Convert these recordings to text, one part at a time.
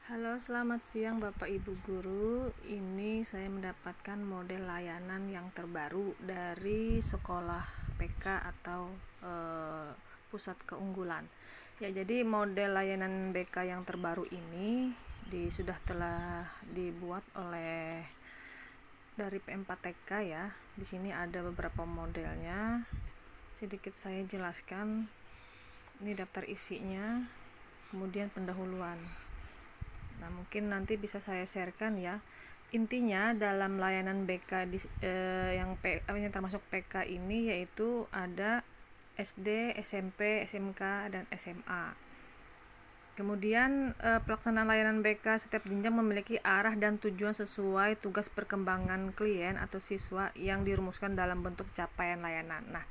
Halo, selamat siang Bapak Ibu Guru. Ini saya mendapatkan model layanan yang terbaru dari sekolah PK atau pusat keunggulan. Ya, jadi model layanan BK yang terbaru ini sudah telah dibuat oleh dari PM4TK ya. Di sini ada beberapa modelnya. Sedikit saya jelaskan. Ini daftar isinya, kemudian pendahuluan. Nah, mungkin nanti bisa saya sharekan ya. Intinya dalam layanan BK yang termasuk PK ini yaitu ada SD, SMP, SMK, dan SMA. Kemudian pelaksanaan layanan BK setiap jenjang memiliki arah dan tujuan sesuai tugas perkembangan klien atau siswa yang dirumuskan dalam bentuk capaian layanan. Nah,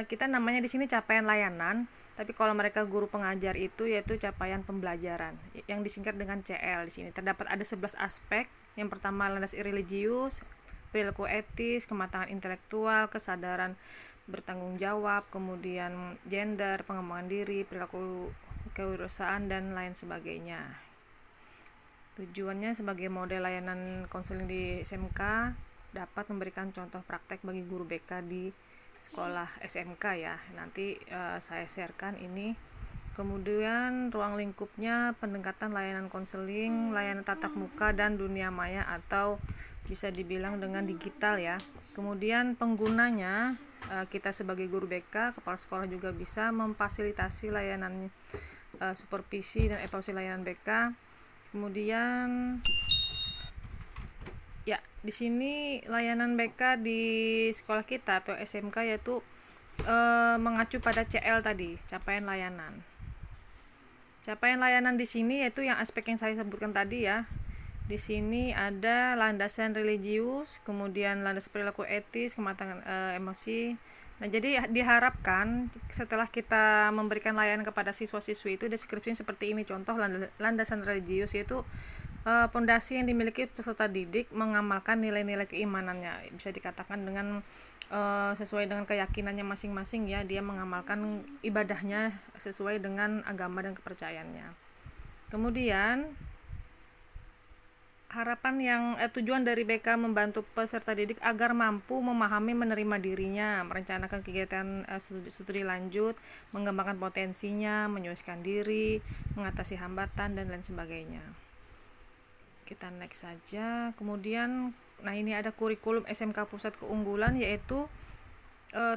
kita namanya di sini capaian layanan, tapi kalau mereka guru pengajar itu yaitu capaian pembelajaran yang disingkat dengan CL. Di sini terdapat ada 11 aspek. Yang pertama landas religius, perilaku etis, kematangan intelektual, kesadaran bertanggung jawab, kemudian gender, pengembangan diri, perilaku kewirausahaan, dan lain sebagainya. Tujuannya sebagai model layanan konseling di SMK dapat memberikan contoh praktek bagi guru BK di sekolah SMK ya. Nanti saya sharekan ini. Kemudian ruang lingkupnya pendekatan layanan konseling, layanan tatap muka, dan dunia maya atau bisa dibilang dengan digital ya. Kemudian penggunanya kita sebagai guru BK, kepala sekolah juga bisa memfasilitasi layanan supervisi dan evaluasi layanan BK. Kemudian ya, di sini layanan BK di sekolah kita atau SMK yaitu mengacu pada CL tadi, capaian layanan. Capaian layanan di sini yaitu yang aspek yang saya sebutkan tadi ya. Di sini ada landasan religius, kemudian landasan perilaku etis, kematangan emosi. Nah, jadi diharapkan setelah kita memberikan layanan kepada siswa-siswi itu deskripsinya seperti ini. Contoh landasan religius yaitu pondasi yang dimiliki peserta didik mengamalkan nilai-nilai keimanannya. Bisa dikatakan dengan sesuai dengan keyakinannya masing-masing ya, dia mengamalkan ibadahnya sesuai dengan agama dan kepercayaannya. Kemudian harapan yang tujuan dari BK membantu peserta didik agar mampu memahami, menerima dirinya, merencanakan kegiatan studi lanjut, mengembangkan potensinya, menyesuaikan diri, mengatasi hambatan, dan lain sebagainya. Kita next saja. Kemudian nah ini ada kurikulum SMK Pusat Keunggulan yaitu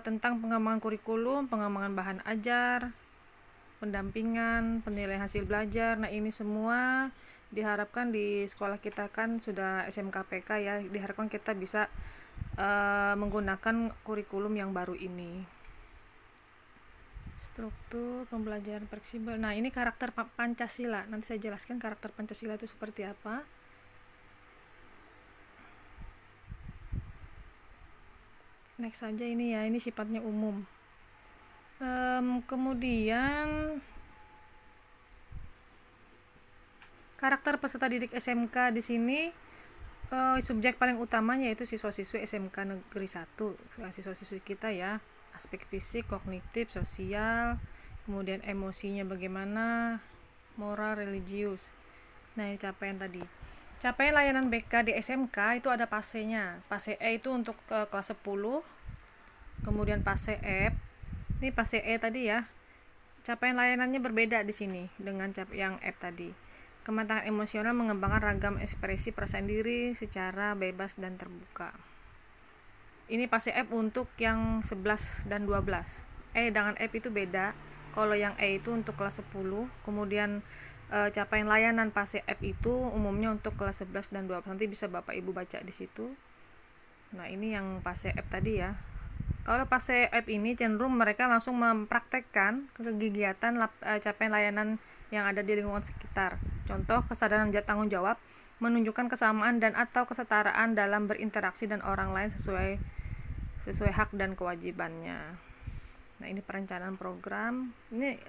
tentang pengembangan kurikulum, pengembangan bahan ajar, pendampingan, penilaian hasil belajar. Nah, ini semua diharapkan di sekolah kita kan sudah SMK PK ya, diharapkan kita bisa menggunakan kurikulum yang baru ini. Struktur pembelajaran fleksibel. Nah, ini karakter Pancasila. Nanti saya jelaskan karakter Pancasila itu seperti apa. Next saja ini ya, ini sifatnya umum. Kemudian karakter peserta didik SMK di sini subjek paling utamanya yaitu siswa-siswi SMK Negeri 1, siswa-siswi kita ya. Aspek fisik, kognitif, sosial, kemudian emosinya bagaimana, moral, religius. Nah, ini capaian tadi. Capaian layanan BK di SMK itu ada PASE-nya. PASE E itu untuk kelas 10. Kemudian PASE F. Ini PASE E tadi ya. Capaian layanannya berbeda di sini dengan yang F tadi. Kematangan emosional mengembangkan ragam ekspresi perasaan diri secara bebas dan terbuka. Ini PASE F untuk yang 11 dan 12. E dengan F itu beda. Kalau yang E itu untuk kelas 10. Kemudian capaian layanan PASE F itu umumnya untuk kelas 11 dan 12. Nanti bisa Bapak Ibu baca di situ. Nah, ini yang PASE F tadi ya. Kalau PASE F ini cenderung mereka langsung mempraktekkan kegiatan capaian layanan yang ada di lingkungan sekitar. Contoh, kesadaran tanggung jawab menunjukkan kesamaan dan atau kesetaraan dalam berinteraksi dan orang lain sesuai hak dan kewajibannya. Nah, ini perencanaan program. Ini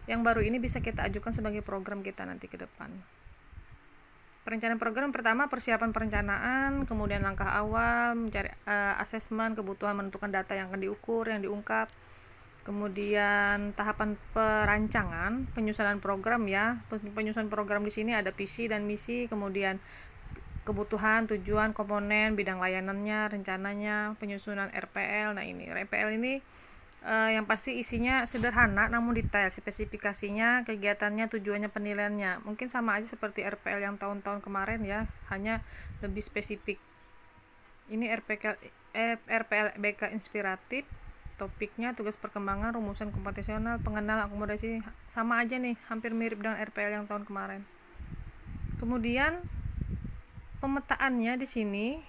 yang baru ini bisa kita ajukan sebagai program kita nanti ke depan. Perencanaan program pertama persiapan perencanaan, kemudian langkah awal mencari asesmen kebutuhan, menentukan data yang akan diukur, yang diungkap. Kemudian tahapan perancangan, penyusunan program ya. Penyusunan program di sini ada visi dan misi, kemudian kebutuhan, tujuan, komponen, bidang layanannya, rencananya, penyusunan RPL. Nah, ini RPL ini yang pasti isinya sederhana namun detail, spesifikasinya, kegiatannya, tujuannya, penilaiannya. Mungkin sama aja seperti RPL yang tahun-tahun kemarin ya, hanya lebih spesifik. Ini RPL BK inspiratif, topiknya tugas perkembangan, rumusan komputasional, pengenalan, akomodasi, sama aja nih, hampir mirip dengan RPL yang tahun kemarin. Kemudian pemetaannya di sini,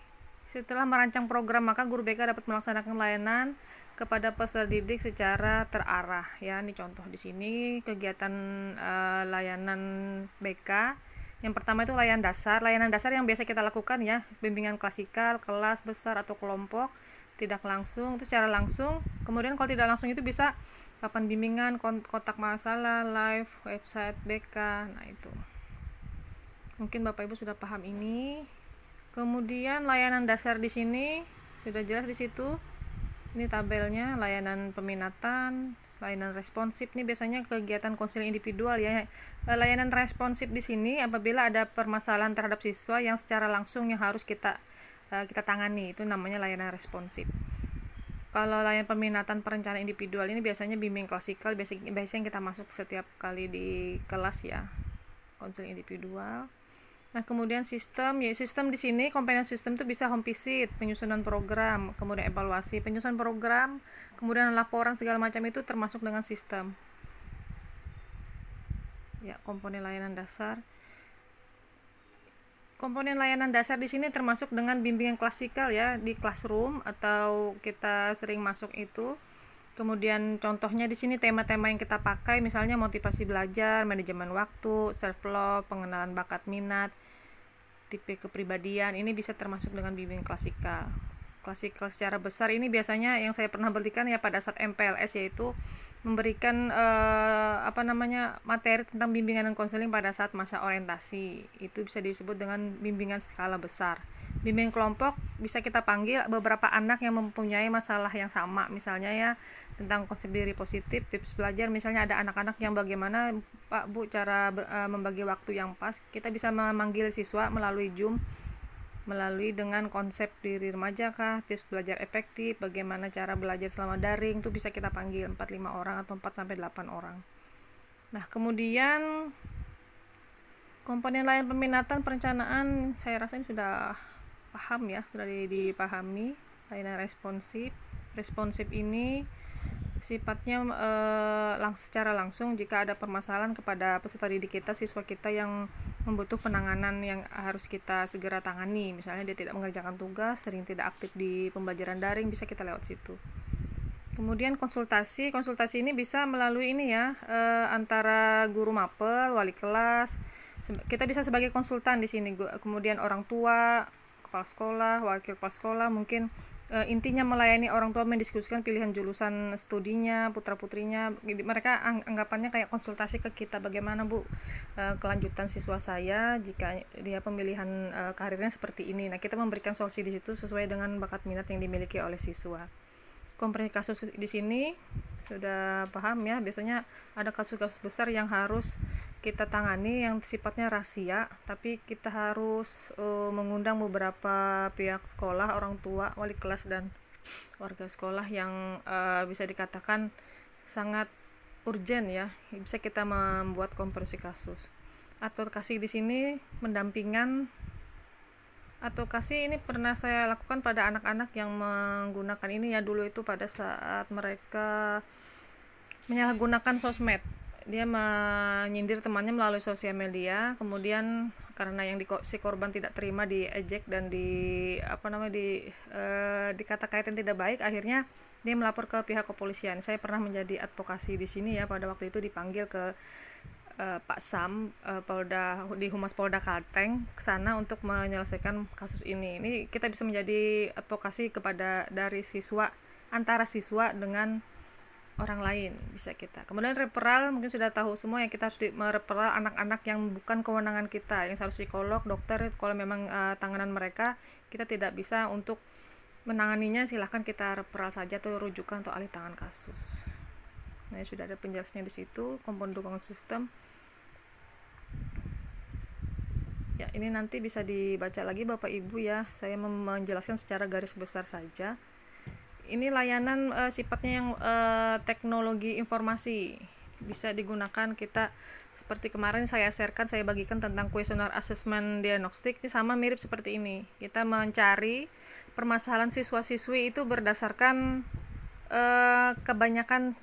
setelah merancang program maka guru BK dapat melaksanakan layanan kepada peserta didik secara terarah ya. Ini contoh di sini kegiatan layanan BK. Yang pertama itu layanan dasar yang biasa kita lakukan ya, bimbingan klasikal, kelas besar atau kelompok, tidak langsung, itu secara langsung. Kemudian kalau tidak langsung itu bisa papan bimbingan, kotak masalah, live, website BK. Nah, itu. Mungkin Bapak Ibu sudah paham ini. Kemudian layanan dasar di sini sudah jelas di situ. Ini tabelnya, layanan peminatan, layanan responsif. Ini biasanya kegiatan konseling individual ya. Layanan responsif di sini apabila ada permasalahan terhadap siswa yang secara langsung yang harus kita tangani, itu namanya layanan responsif. Kalau layanan peminatan perencanaan individual ini biasanya bimbing klasikal, biasanya kita masuk setiap kali di kelas ya, konseling individual. Nah, kemudian sistem di sini komponen sistem itu bisa home visit, penyusunan program, kemudian evaluasi, penyusunan program, kemudian laporan segala macam itu termasuk dengan sistem. Ya, komponen layanan dasar. Komponen layanan dasar di sini termasuk dengan bimbingan klasikal ya, di classroom atau kita sering masuk itu. Kemudian contohnya di sini tema-tema yang kita pakai, misalnya motivasi belajar, manajemen waktu, self love, pengenalan bakat minat, tipe kepribadian, ini bisa termasuk dengan bimbingan klasikal. Klasikal secara besar ini biasanya yang saya pernah berikan ya pada saat MPLS, yaitu memberikan materi tentang bimbingan dan konseling pada saat masa orientasi. Itu bisa disebut dengan bimbingan skala besar. Bimbingan kelompok bisa kita panggil beberapa anak yang mempunyai masalah yang sama, misalnya ya tentang konsep diri positif, tips belajar, misalnya ada anak-anak yang bagaimana Pak Bu cara membagi waktu yang pas. Kita bisa memanggil siswa melalui Zoom, melalui dengan konsep diri remaja kah, tips belajar efektif, bagaimana cara belajar selama daring, itu bisa kita panggil 4-5 orang atau 4-8 orang. Nah, kemudian komponen lain peminatan perencanaan, saya rasa ini sudah paham ya, sudah dipahami. Layanan responsif ini sifatnya secara langsung jika ada permasalahan kepada peserta didik kita, siswa kita yang membutuh penanganan yang harus kita segera tangani. Misalnya dia tidak mengerjakan tugas, sering tidak aktif di pembelajaran daring, bisa kita lewat situ. Kemudian konsultasi ini bisa melalui ini ya, antara guru mapel, wali kelas. Kita bisa sebagai konsultan di sini. Kemudian orang tua, kepala sekolah, wakil kepala sekolah, mungkin intinya melayani orang tua mendiskusikan pilihan jurusan studinya, putra-putrinya. Mereka anggapannya kayak konsultasi ke kita, bagaimana Bu kelanjutan siswa saya jika dia pemilihan karirnya seperti ini. Nah, kita memberikan solusi di situ sesuai dengan bakat minat yang dimiliki oleh siswa. Komprehensif kasus di sini sudah paham ya, biasanya ada kasus-kasus besar yang harus kita tangani yang sifatnya rahasia, tapi kita harus mengundang beberapa pihak sekolah, orang tua, wali kelas dan warga sekolah yang bisa dikatakan sangat urgent ya, bisa kita membuat komprehensif kasus. Advokasi di sini advokasi ini pernah saya lakukan pada anak-anak yang menggunakan ini ya, dulu itu pada saat mereka menyalahgunakan sosmed. Dia menyindir temannya melalui sosial media, kemudian karena yang si korban tidak terima, diejek dan dikata-katain tidak baik, akhirnya dia melapor ke pihak kepolisian. Saya pernah menjadi advokasi di sini ya, pada waktu itu dipanggil ke Pak Sam, di Humas Polda Kalteng ke sana untuk menyelesaikan kasus ini. Ini kita bisa menjadi advokasi dari siswa, antara siswa dengan orang lain, bisa kita. Kemudian referral, mungkin sudah tahu semua yang kita harus mereferral anak-anak yang bukan kewenangan kita, yang harus psikolog, dokter. Kalau memang tanganan mereka kita tidak bisa untuk menanganinya, silahkan kita referral saja atau rujukan atau alih tangan kasus. Nah, sudah ada penjelasannya di situ, komponen dukungan sistem. Ya, ini nanti bisa dibaca lagi Bapak Ibu ya. Saya menjelaskan secara garis besar saja. Ini layanan sifatnya yang teknologi informasi. Bisa digunakan kita seperti kemarin saya sharekan, saya bagikan tentang kuesioner assessment diagnostik. Ini sama mirip seperti ini. Kita mencari permasalahan siswa-siswi itu berdasarkan kebanyakan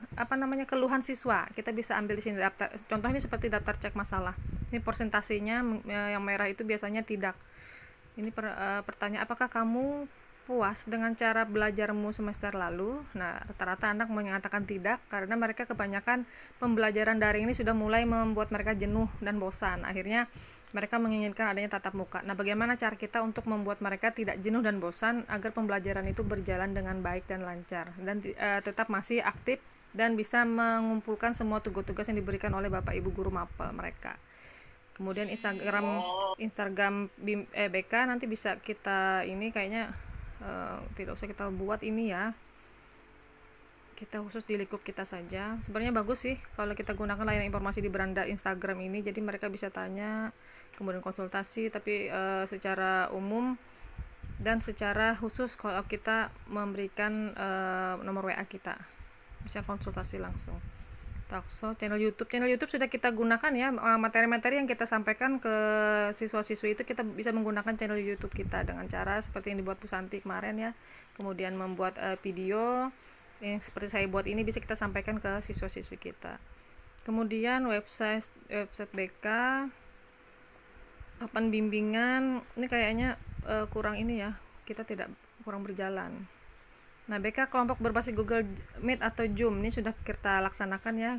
keluhan siswa. Kita bisa ambil di sini daftar. Contoh ini seperti daftar cek masalah. Ini persentasenya yang merah itu biasanya tidak. Ini pertanyaan, apakah kamu puas dengan cara belajarmu semester lalu? Nah, rata-rata anak mengatakan tidak karena mereka kebanyakan pembelajaran daring ini sudah mulai membuat mereka jenuh dan bosan. Akhirnya mereka menginginkan adanya tatap muka. Nah, bagaimana cara kita untuk membuat mereka tidak jenuh dan bosan agar pembelajaran itu berjalan dengan baik dan lancar dan tetap masih aktif dan bisa mengumpulkan semua tugas-tugas yang diberikan oleh Bapak Ibu guru mapel mereka. Kemudian Instagram BK nanti bisa kita ini kayaknya tidak usah kita buat ini ya, kita khusus di lingkup kita saja. Sebenarnya bagus sih kalau kita gunakan layanan informasi di beranda Instagram ini, jadi mereka bisa tanya kemudian konsultasi, tapi secara umum dan secara khusus kalau kita memberikan nomor WA kita bisa konsultasi langsung. Takso, channel YouTube sudah kita gunakan ya, materi-materi yang kita sampaikan ke siswa-siswi itu kita bisa menggunakan channel YouTube kita dengan cara seperti yang dibuat Bu Santi kemarin ya, kemudian membuat video yang seperti saya buat ini bisa kita sampaikan ke siswa-siswi kita. Kemudian website BK, papan bimbingan ini kayaknya kurang ini ya, kita tidak kurang berjalan. Nah, BK kelompok berbasis Google Meet atau Zoom ini sudah kita laksanakan ya,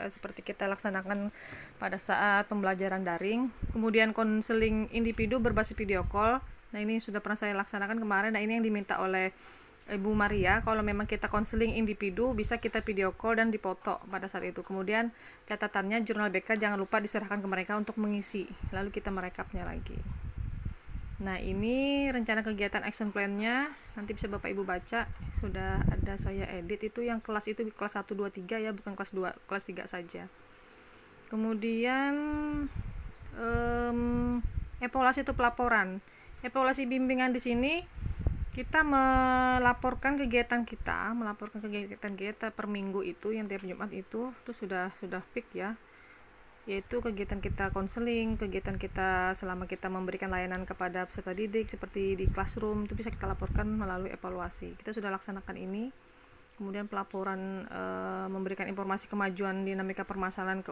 seperti kita laksanakan pada saat pembelajaran daring. Kemudian konseling individu berbasis video call. Nah, ini sudah pernah saya laksanakan kemarin. Nah, ini yang diminta oleh Ibu Maria. Kalau memang kita konseling individu, bisa kita video call dan dipoto pada saat itu. Kemudian catatannya jurnal BK jangan lupa diserahkan ke mereka untuk mengisi. Lalu kita merekapnya lagi. Nah, ini rencana kegiatan action plan-nya nanti bisa Bapak Ibu baca, sudah ada saya edit. Itu yang kelas itu kelas 1 2 3 ya, bukan kelas 2, kelas 3 saja. Kemudian evaluasi itu pelaporan. Evaluasi bimbingan di sini kita melaporkan kegiatan kita per minggu itu yang tiap Jumat itu sudah peak ya, yaitu kegiatan kita konseling, kegiatan kita selama kita memberikan layanan kepada peserta didik seperti di classroom, itu bisa kita laporkan melalui evaluasi. Kita sudah laksanakan ini. Kemudian pelaporan memberikan informasi kemajuan dinamika permasalahan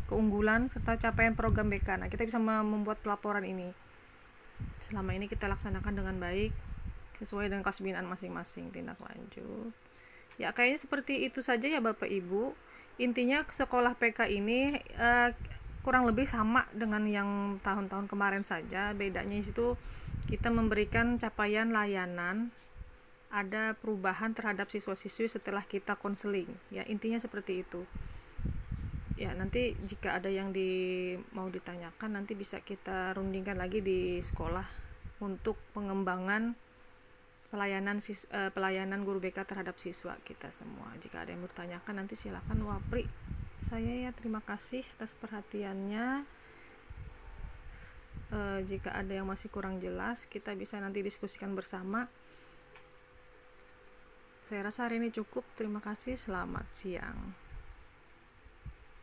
keunggulan serta capaian program BK. Nah, kita bisa membuat pelaporan ini. Selama ini kita laksanakan dengan baik sesuai dengan kelas binaan masing-masing. Tindak lanjut. Ya, kayaknya seperti itu saja ya Bapak Ibu. Intinya sekolah PK ini kurang lebih sama dengan yang tahun-tahun kemarin saja. Bedanya itu kita memberikan capaian layanan, ada perubahan terhadap siswa-siswi setelah kita konseling. Ya, intinya seperti itu. Ya, nanti jika ada yang mau ditanyakan nanti bisa kita rundingkan lagi di sekolah untuk pengembangan pelayanan guru BK terhadap siswa kita semua. Jika ada yang bertanyakan nanti silakan wapri saya ya. Terima kasih atas perhatiannya. Jika ada yang masih kurang jelas kita bisa nanti diskusikan bersama. Saya rasa hari ini cukup. Terima kasih, selamat siang.